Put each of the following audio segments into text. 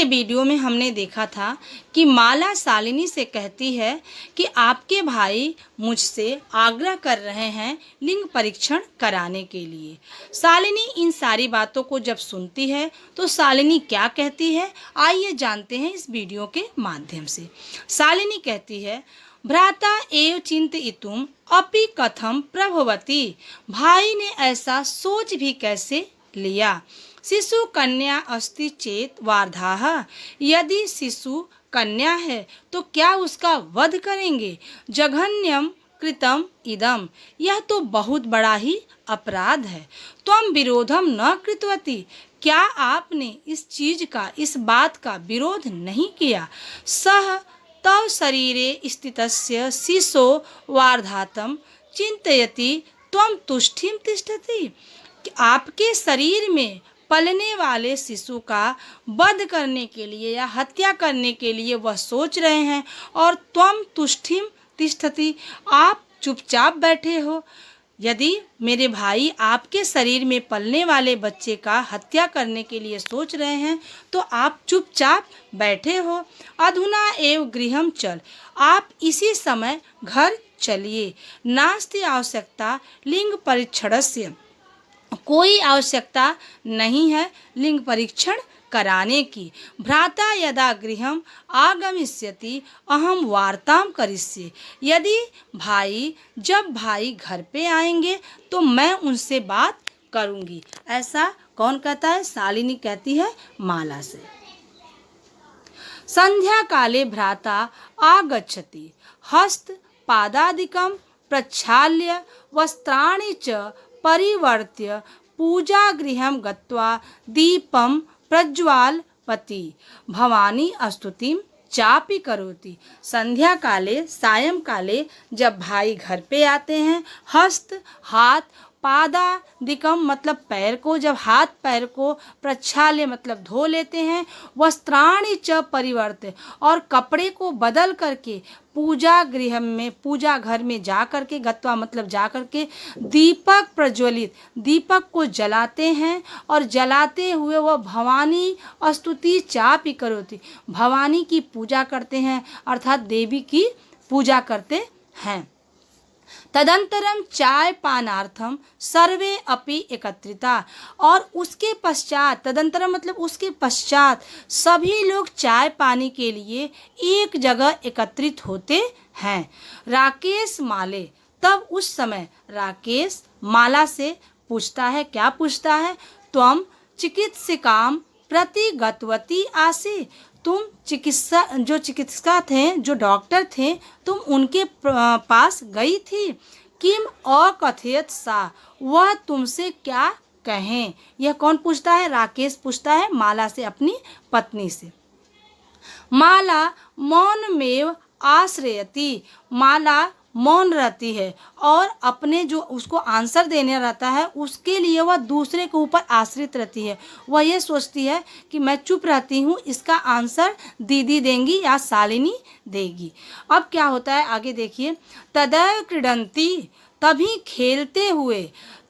के वीडियो में हमने देखा था कि माला शालिनी से कहती है कि आपके भाई मुझसे आग्रह कर रहे हैं लिंग परीक्षण कराने के लिए। शालिनी इन सारी बातों को जब सुनती है तो शालिनी क्या कहती है, आइए जानते हैं इस वीडियो के माध्यम से। शालिनी कहती है, भ्राता एव चिंतयितुम अपि कथम प्रभवती। भाई ने ऐसा सोच भी कैसे लिया। शिशु कन्या अस्ति चेत वार्धाः। यदि शिशु कन्या है तो क्या उसका वध करेंगे। जघन्यम कृतम इदम। यह तो बहुत बड़ा ही अपराध है। त्वं विरोधम न कृतवती। क्या आपने इस बात का विरोध नहीं किया। सह तव शरीरे स्थितस्य शिशो वार्धातम चिंतयति त्वं तुष्टिम तिष्ठति। आपके शरीर में पलने वाले शिशु का वध करने के लिए या हत्या करने के लिए वह सोच रहे हैं, और त्वं तुष्टिम तिष्ठति, आप चुपचाप बैठे हो। यदि मेरे भाई आपके शरीर में पलने वाले बच्चे का हत्या करने के लिए सोच रहे हैं तो आप चुपचाप बैठे हो। अधुना एव गृहम चल। आप इसी समय घर चलिए। नास्ति आवश्यकता लिंग परीक्षणस्य। कोई आवश्यकता नहीं है लिंग परीक्षण कराने की। भ्राता यदा गृहम आगमिष्यति अहम वार्ताम करिष्ये। यदि जब भाई घर पे आएंगे तो मैं उनसे बात करूंगी। ऐसा कौन कहता है? शालिनी कहती है माला से। संध्या काले भ्राता आगच्छति हस्त पादादिकं प्रक्षाल्य वस्त्राणि च परिवर्त्य पूजागृहं गत्वा दीपं प्रज्वालयति भवानी स्तुतिं चापि करोति। संध्या काले सायं काले जब भाई घर पे आते हैं, हस्त हाथ, पादादिकम मतलब पैर को, जब हाथ पैर को प्रक्षाल्य मतलब धो लेते हैं, वस्त्राणि च परिवर्त्य और कपड़े को बदल करके पूजा घर में जा करके, गत्वा मतलब जा करके, दीपक प्रज्वलित दीपक को जलाते हैं और जलाते हुए वह भवानी स्तुति चापि करोति भवानी की पूजा करते हैं, अर्थात देवी की पूजा करते हैं। तदंतरम चाय पानार्थम सर्वे अपि एकत्रिता। और उसके पश्चात, तदंतरम मतलब उसके पश्चात, सभी लोग चाय पानी के लिए एक जगह एकत्रित होते हैं। राकेश माले, तब उस समय राकेश माला से पूछता है, क्या पूछता है? त्वं चिकित्सिकाम प्रति गतवती आसि। तुम चिकित्सा थे, जो डॉक्टर थे, तुम उनके पास गई थी। किम अकथयत सा, वह तुमसे क्या कहें। यह कौन पूछता है? राकेश पूछता है माला से, अपनी पत्नी से। माला मौनमेव आश्रयति। माला मौन रहती है और अपने जो उसको आंसर देने रहता है उसके लिए वह दूसरे के ऊपर आश्रित रहती है। वह ये सोचती है कि मैं चुप रहती हूँ, इसका आंसर दीदी देंगी या शालिनी देगी। अब क्या होता है आगे देखिए। तदैव क्रीडन्ति, तभी खेलते हुए,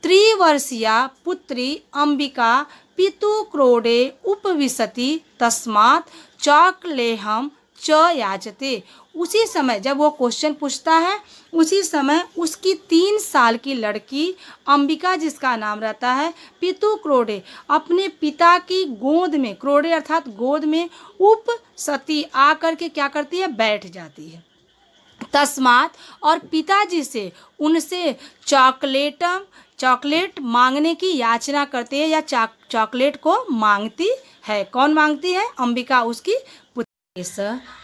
त्रिवर्षीया पुत्री अंबिका पितु क्रोडे उपविशति तस्मात् चाकलेहम च याचते। उसी समय जब वो क्वेश्चन पूछता है, उसी समय उसकी 3 साल की लड़की अंबिका, जिसका नाम रहता है पितु क्रोडे, अपने पिता की गोद में, क्रोडे अर्थात गोद में, उपसती आकर के क्या करती है? बैठ जाती है। तस्मात और पिताजी से उनसे चॉकलेट मांगने की याचना करते हैं या चॉकलेट को मांगती है। कौन मांगती है? अंबिका, उसकी पुत्री।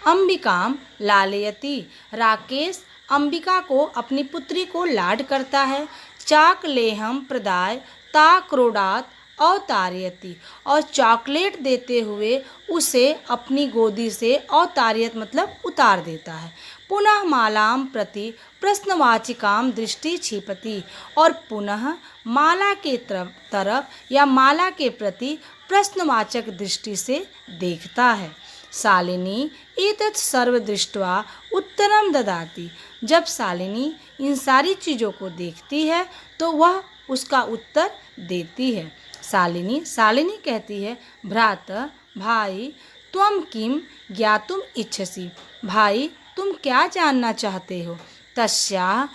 अंबिकाम लालयति, राकेश अंबिका को, अपनी पुत्री को लाड करता है। चाकलेहम प्रदाय ता क्रोडात अवतारयति, और चॉकलेट देते हुए उसे अपनी गोदी से अवतारियत मतलब उतार देता है। पुनः मालाम प्रति प्रश्नवाचिकाम दृष्टि क्षिपति, और पुनः माला के तरफ या माला के प्रति प्रश्नवाचक दृष्टि से देखता है। शालिनी एतत् सर्व दृष्ट्वा उत्तरम ददाति। जब शालिनी इन सारी चीज़ों को देखती है तो वह उसका उत्तर देती है। शालिनी कहती है, भ्राता भाई त्वं किं ज्ञातुम इच्छसि, भाई तुम क्या जानना चाहते हो। तस्याः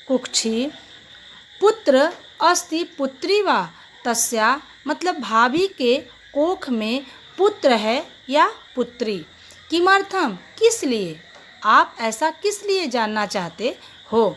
कुक्षी पुत्र अस्ति पुत्री वा, तस्या मतलब भाभी के कोख में पुत्र है या पुत्री। किमर्थम किस लिए, आप ऐसा किस लिए जानना चाहते हो।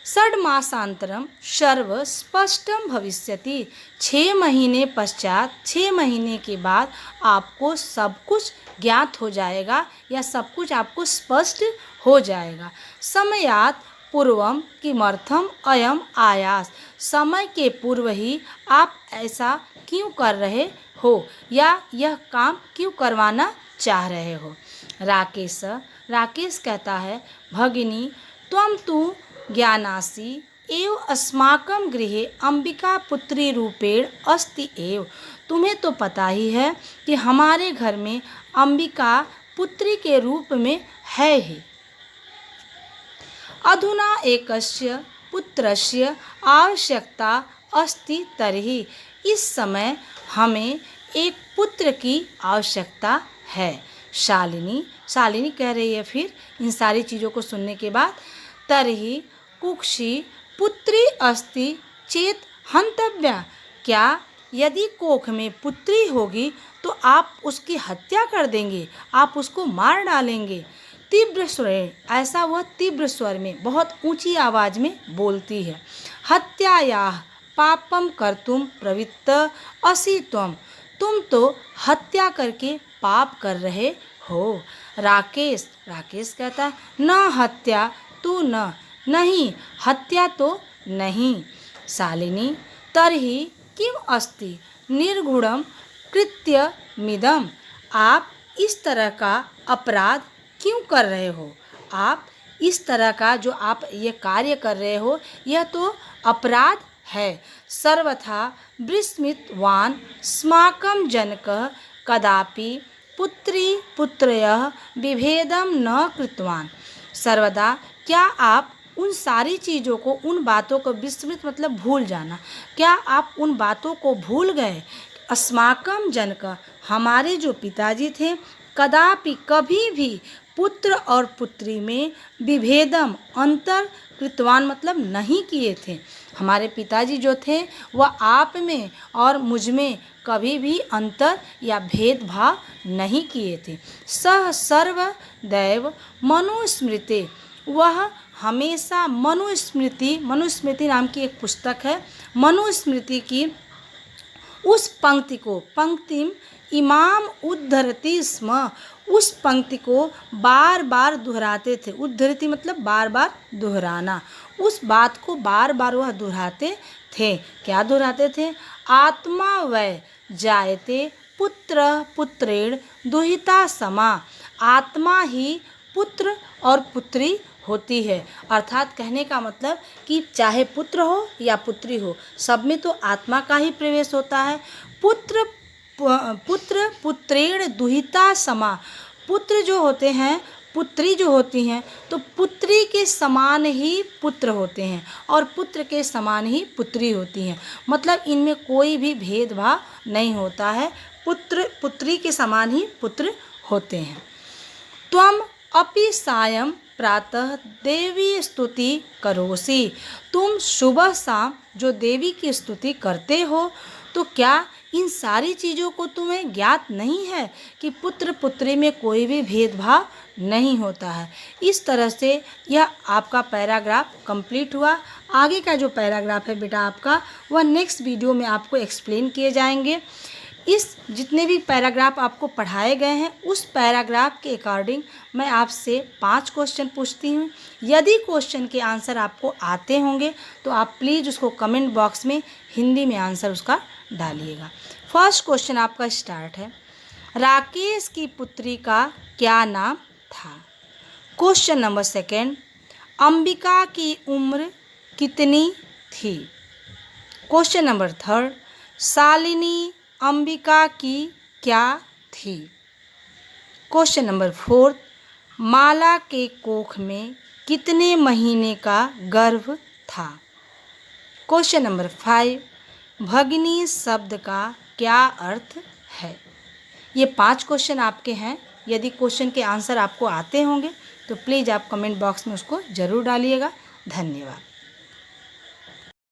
षड्मासांतरम सर्व स्पष्टम भविष्यति, 6 महीने पश्चात 6 महीने के बाद आपको सब कुछ ज्ञात हो जाएगा या सब कुछ आपको स्पष्ट हो जाएगा। समयात पूर्वम किमर्थम अयम आयास, समय के पूर्व ही आप ऐसा क्यों कर रहे हो या यह काम क्यों करवाना चाह रहे हो। राकेश कहता है, भगिनी त्वं तु ज्ञानासि एव अस्माकं गृहे अंबिका पुत्री रूपेण अस्ति एव, तुम्हें तो पता ही है कि हमारे घर में अंबिका पुत्री के रूप में है ही। अधुना एकस्य पुत्रस्य आवश्यकता अस्ति तर्हि, इस समय हमें एक पुत्र की आवश्यकता है। शालिनी कह रही है फिर इन सारी चीज़ों को सुनने के बाद, तर्हि कुक्षी पुत्री अस्ति चेत हंतव्या, क्या यदि कोख में पुत्री होगी तो आप उसकी हत्या कर देंगे, आप उसको मार डालेंगे। तीव्र स्वर, ऐसा वह तीव्र स्वर में बहुत ऊंची आवाज़ में बोलती है। हत्यायाः पापम कर्तुम प्रवृत्त असि त्वं, तुम तो हत्या करके पाप कर रहे हो। राकेश कहता है, न हत्या तू न, नहीं हत्या तो नहीं। शालिनी तर्हि किम अस्ति निर्गुणम कृत्यमिदं, आप इस तरह का अपराध क्यों कर रहे हो। आप इस तरह का जो आप ये कार्य कर रहे हो यह तो अपराध है। सर्वथा विस्मृतवान् स्माकं जनकः कदापि पुत्री पुत्रयः विभेदं न कृतवान्, सर्वदा क्या आप उन सारी चीज़ों को, उन बातों को, विस्मृत मतलब भूल जाना, क्या आप उन बातों को भूल गए। अस्माकं जनक, हमारे जो पिताजी थे, कदापि कभी भी पुत्र और पुत्री में विभेदम अंतर कृतवान मतलब नहीं किए थे। हमारे पिताजी जो थे वह आप में और मुझ में कभी भी अंतर या भेदभाव नहीं किए थे। सह सर्वदैव मनुस्मृति, वह हमेशा मनुस्मृति नाम की एक पुस्तक है, मनुस्मृति की उस पंक्ति को, पंक्तिम इमाम उद्धरति स्म, उस पंक्ति को बार बार दोहराते थे। उद्धरति मतलब बार बार दोहराना, उस बात को बार बार वह दोहराते थे। क्या दोहराते थे। आत्मा वै जायते पुत्र पुत्रेण दुहिता समा, आत्मा ही पुत्र और पुत्री होती है। अर्थात कहने का मतलब कि चाहे पुत्र हो या पुत्री हो, सब में तो आत्मा का ही प्रवेश होता है। पुत्र पुत्रेण दुहिता समा, पुत्र जो होते हैं, पुत्री जो होती हैं तो पुत्री के समान ही पुत्र होते हैं और पुत्र के समान ही पुत्री होती हैं। मतलब इनमें कोई भी भेदभाव नहीं होता है, पुत्र पुत्री के समान ही पुत्र होते हैं। त्वम अपि सायं प्रातः देवी स्तुति करोसि, तुम सुबह शाम जो देवी की स्तुति करते हो, तो क्या इन सारी चीज़ों को तुम्हें ज्ञात नहीं है कि पुत्र पुत्री में कोई भी भेदभाव नहीं होता है। इस तरह से यह आपका पैराग्राफ कंप्लीट हुआ। आगे का जो पैराग्राफ है बेटा आपका, वह नेक्स्ट वीडियो में आपको एक्सप्लेन किए जाएंगे। इस जितने भी पैराग्राफ आपको पढ़ाए गए हैं उस पैराग्राफ के अकॉर्डिंग मैं आपसे 5 क्वेश्चन पूछती हूँ। यदि क्वेश्चन के आंसर आपको आते होंगे तो आप प्लीज़ उसको कमेंट बॉक्स में हिंदी में आंसर उसका डालिएगा। फर्स्ट क्वेश्चन आपका स्टार्ट है, राकेश की पुत्री का क्या नाम था। क्वेश्चन नंबर सेकंड, अंबिका की उम्र कितनी थी। Question number third, Shalini Ambika की क्या थी। क्वेश्चन नंबर फोर्थ, माला के कोख में कितने महीने का गर्भ था। क्वेश्चन नंबर 5, भगिनी शब्द का क्या अर्थ है। ये 5 क्वेश्चन आपके हैं। यदि क्वेश्चन के आंसर आपको आते होंगे तो प्लीज़ आप कमेंट बॉक्स में उसको ज़रूर डालिएगा। धन्यवाद।